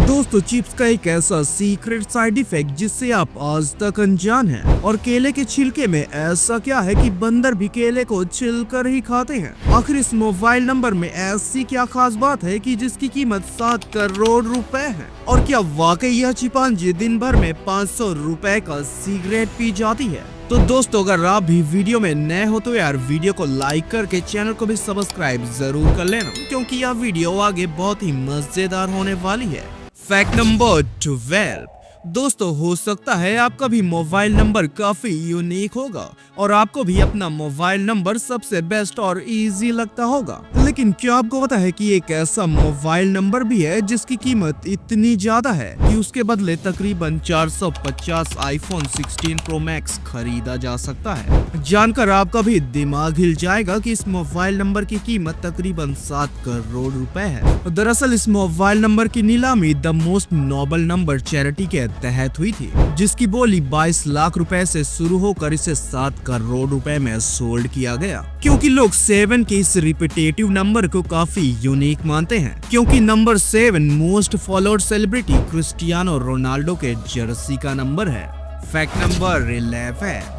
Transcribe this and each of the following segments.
दोस्तों चिप्स का एक ऐसा सीक्रेट साइड इफेक्ट जिससे आप आज तक अनजान हैं। और केले के छिलके में ऐसा क्या है कि बंदर भी केले को छिलकर ही खाते हैं। आखिर इस मोबाइल नंबर में ऐसी क्या खास बात है कि जिसकी कीमत 7 करोड़ रुपए है? और क्या वाकई यह चिंपांजी दिन भर में 500 रुपए का सिगरेट पी जाती है? तो दोस्तों अगर आप भी वीडियो में नए हो तो यार वीडियो को लाइक करके चैनल को भी सब्सक्राइब जरूर कर लेना, क्योंकि यह वीडियो आगे बहुत ही मजेदार होने वाली है। Fact number 12। दोस्तों हो सकता है आपका भी मोबाइल नंबर काफी यूनिक होगा और आपको भी अपना मोबाइल नंबर सबसे बेस्ट और इजी लगता होगा, लेकिन क्या आपको पता है कि एक ऐसा मोबाइल नंबर भी है जिसकी कीमत इतनी ज्यादा है कि उसके बदले तकरीबन 450 आईफोन 16 प्रो मैक्स खरीदा जा सकता है। जानकर आपका भी दिमाग हिल जाएगा कि इस मोबाइल नंबर की कीमत तकरीबन 7 करोड़ रुपए है। दरअसल इस मोबाइल नंबर की नीलामी the most noble number charity के तहत हुई थी, जिसकी बोली 22 लाख रुपए से शुरू होकर इसे 7 करोड़ रुपए में सोल्ड किया गया, क्योंकि लोग 7 के इस रिपीटेटिव नंबर को काफी यूनिक मानते हैं, क्योंकि number 7 most followed celebrity Cristiano Ronaldo के जर्सी का नंबर है। Fact number 11।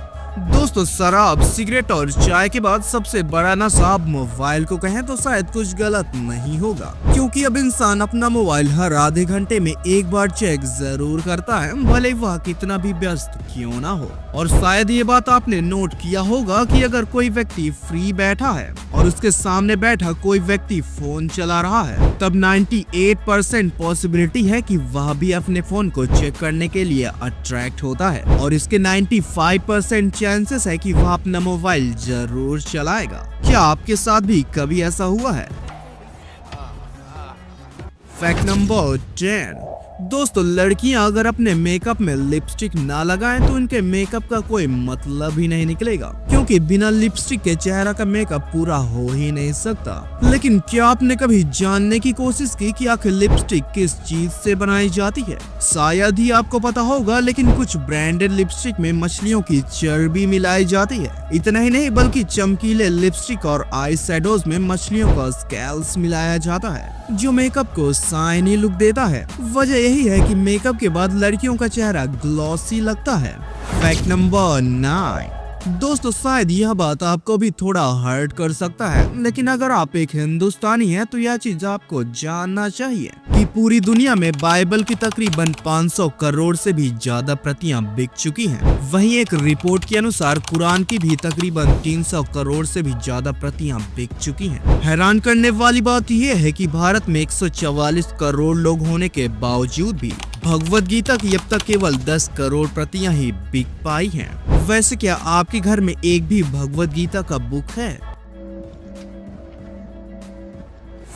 दोस्तों शराब, सिगरेट और चाय के बाद सबसे बड़ा नशा आप मोबाइल को कहें तो शायद कुछ गलत नहीं होगा, क्योंकि अब इंसान अपना मोबाइल हर आधे घंटे में एक बार चेक जरूर करता है, भले वह कितना भी व्यस्त क्यों ना हो। और शायद ये बात आपने नोट किया होगा कि अगर कोई व्यक्ति फ्री बैठा है और उसके सामने बैठा कोई व्यक्ति फोन चला रहा है, तब 98% पॉसिबिलिटी है कि वह भी अपने फोन को चेक करने के लिए अट्रैक्ट होता है, और इसके 95% चांसेस है कि वह अपना मोबाइल जरूर चलाएगा। क्या आपके साथ भी कभी ऐसा हुआ है? Fact number 10। दोस्तों लड़कियां अगर अपने मेकअप में लिपस्टिक ना लगाएं तो इनके मेकअप का कोई मतलब ही नहीं निकलेगा, क्योंकि बिना लिपस्टिक के चेहरा का मेकअप पूरा हो ही नहीं सकता। लेकिन क्या आपने कभी जानने की कोशिश की कि आखिर लिपस्टिक किस चीज से बनाई जाती है? शायद ही आपको पता होगा, लेकिन कुछ ब्रांडेड लिपस्टिक में मछलियों की चर्बी मिलाई जाती है। इतना ही नहीं बल्कि चमकीले लिपस्टिक और आई शैडोज में मछलियों का स्केल्स मिलाया जाता है, जो मेकअप को शाइनी लुक देता है। वजह यही है कि मेकअप के बाद लड़कियों का चेहरा ग्लॉसी लगता है। Fact number 9। दोस्तों शायद यह बात आपको भी थोड़ा हर्ट कर सकता है, लेकिन अगर आप एक हिंदुस्तानी हैं तो यह चीज आपको जानना चाहिए कि पूरी दुनिया में बाइबल की तकरीबन 500 करोड़ से भी ज्यादा प्रतियां बिक चुकी हैं। वहीं एक रिपोर्ट के अनुसार कुरान की भी तकरीबन 300 करोड़ से भी ज्यादा प्रतियां बिक चुकी हैं। हैरान करने वाली बात यह है कि भारत में 144 करोड़ लोग होने के बावजूद भी भगवत गीता की अब तक केवल 10 करोड़ प्रतियां ही बिक पाई हैं। वैसे क्या आपके घर में एक भी भगवत गीता का बुक है?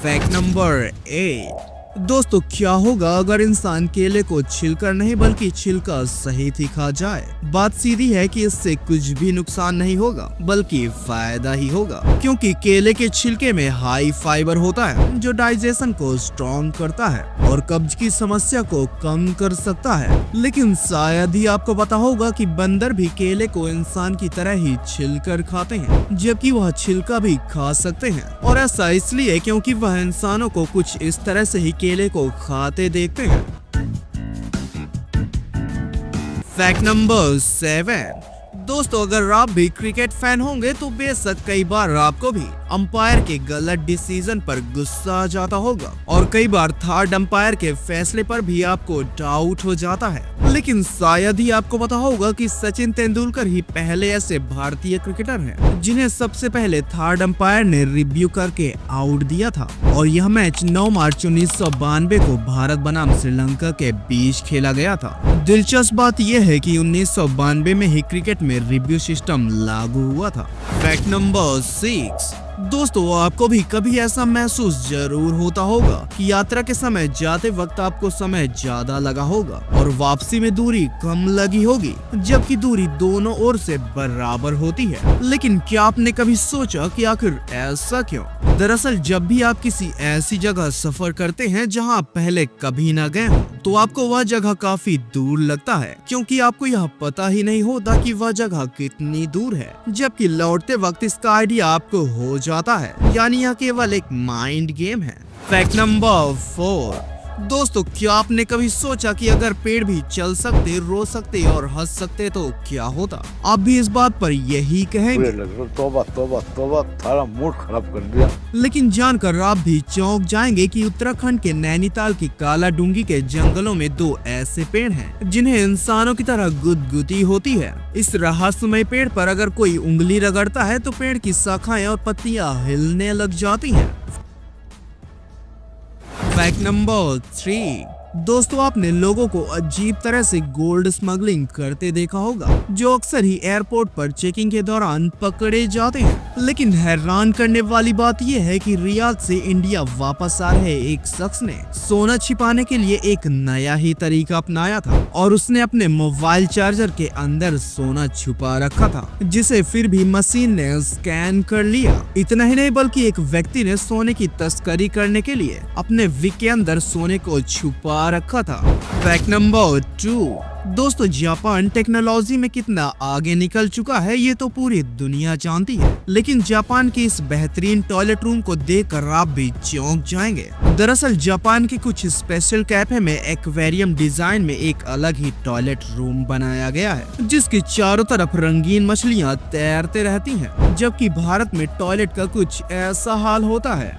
Fact number 8। दोस्तों क्या होगा अगर इंसान केले को छिलकर नहीं बल्कि छिलका सहित ही खा जाए? बात सीधी है कि इससे कुछ भी नुकसान नहीं होगा बल्कि फायदा ही होगा, क्योंकि केले के छिलके में हाई फाइबर होता है जो डाइजेशन को स्ट्रॉन्ग करता है और कब्ज की समस्या को कम कर सकता है। लेकिन शायद ही आपको पता होगा कि बंदर भी केले को इंसान की तरह ही छिलकर खाते हैं, जबकि वह छिलका भी खा सकते हैं, और ऐसा इसलिए क्योंकि वह इंसानों को कुछ इस तरह से ही केले को खाते देखते हैं। Fact number 7। दोस्तों अगर आप भी क्रिकेट फैन होंगे तो बेशक कई बार आपको भी अंपायर के गलत डिसीजन पर गुस्सा आ जाता होगा, और कई बार थर्ड अंपायर के फैसले पर भी आपको डाउट हो जाता है। लेकिन शायद ही आपको पता होगा कि सचिन तेंदुलकर ही पहले ऐसे भारतीय क्रिकेटर हैं जिन्हें सबसे पहले थर्ड अंपायर ने रिव्यू करके आउट दिया था, और यह मैच 9 मार्च 1992 को भारत बनाम श्रीलंका के बीच खेला गया था। दिलचस्प बात यह है कि 1992 में ही क्रिकेट में रिव्यू सिस्टम लागू हुआ था। Fact number 6। दोस्तों आपको भी कभी ऐसा महसूस जरूर होता होगा कि यात्रा के समय जाते वक्त आपको समय ज्यादा लगा होगा और वापसी में दूरी कम लगी होगी, जबकि दूरी दोनों ओर से बराबर होती है। लेकिन क्या आपने कभी सोचा कि आखिर ऐसा क्यों? दरअसल जब भी आप किसी ऐसी जगह सफर करते हैं जहां आप पहले कभी न गए हो, तो आपको वह जगह काफी दूर लगता है, क्योंकि आपको यह पता ही नहीं होता कि वह जगह कितनी दूर है, जबकि लौटते वक्त इसका आइडिया आपको हो जाता है। यानी यह केवल एक माइंड गेम है। Fact number 4। दोस्तों, क्या आपने कभी सोचा कि अगर पेड़ भी चल सकते, रो सकते और हंस सकते तो क्या होता? आप भी इस बात पर यही कहेंगे। तौबा तौबा तौबा, थारा मूड खराब कर दिया। लेकिन जानकर आप भी चौंक जाएंगे कि उत्तराखंड के नैनीताल की काला डूंगी के जंगलों में 2 ऐसे पेड़ हैं जिन्हें इंसानों की तरह गुदगुदी होती है। इस रहस्यमय पेड़ पर अगर कोई उंगली रगड़ता है तो पेड़ की शाखाएं और पत्तियां हिलने लग जाती हैं। Fact number 3। दोस्तों, आपने लोगों को अजीब तरह से गोल्ड स्मगलिंग करते देखा होगा, जो अक्सर ही एयरपोर्ट पर चेकिंग के दौरान पकड़े जाते हैं। लेकिन हैरान करने वाली बात यह है कि रियाद से इंडिया वापस आ रहे एक शख्स ने सोना छिपाने के लिए एक नया ही तरीका अपनाया था और उसने अपने मोबाइल चार्जर के अंदर सोना छुपा रखा था, जिसे फिर भी मशीन ने स्कैन कर लिया। इतना ही नहीं बल्कि एक व्यक्ति ने सोने की तस्करी करने के लिए अपने विग के अंदर सोने को छुपा रखा था। Fact number 2। दोस्तों, जापान टेक्नोलॉजी में कितना आगे निकल चुका है ये तो पूरी दुनिया जानती है, लेकिन जापान के इस बेहतरीन टॉयलेट रूम को देखकर आप भी चौंक जाएंगे। दरअसल जापान के कुछ स्पेशल कैफे में एक्वेरियम डिजाइन में एक अलग ही टॉयलेट रूम बनाया गया है, जिसके चारों तरफ रंगीन मछलियां तैरते रहती हैं, जबकि भारत में टॉयलेट का कुछ ऐसा हाल होता है।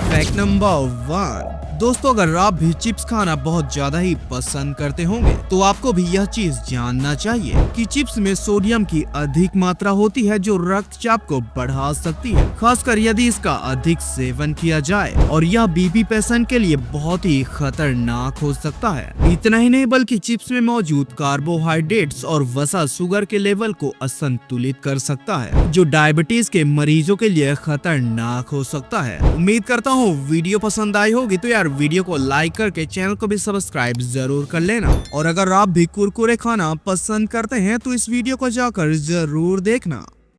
Fact number 1। दोस्तों, अगर आप भी चिप्स खाना बहुत ज्यादा ही पसंद करते होंगे तो आपको भी यह चीज जानना चाहिए कि चिप्स में सोडियम की अधिक मात्रा होती है, जो रक्तचाप को बढ़ा सकती है, खासकर यदि इसका अधिक सेवन किया जाए, और यह बीपी पेशेंट के लिए बहुत ही खतरनाक हो सकता है। इतना ही नहीं बल्कि चिप्स में मौजूद कार्बोहाइड्रेट्स और वसा शुगर के लेवल को असंतुलित कर सकता है, जो डायबिटीज के मरीजों के लिए खतरनाक हो सकता है। उम्मीद करता हूँ वीडियो पसंद आई होगी, तो यार वीडियो को लाइक करके चैनल को भी सब्सक्राइब जरूर कर लेना। और अगर आप भी कुरकुरे खाना पसंद करते हैं तो इस वीडियो को जाकर जरूर देखना।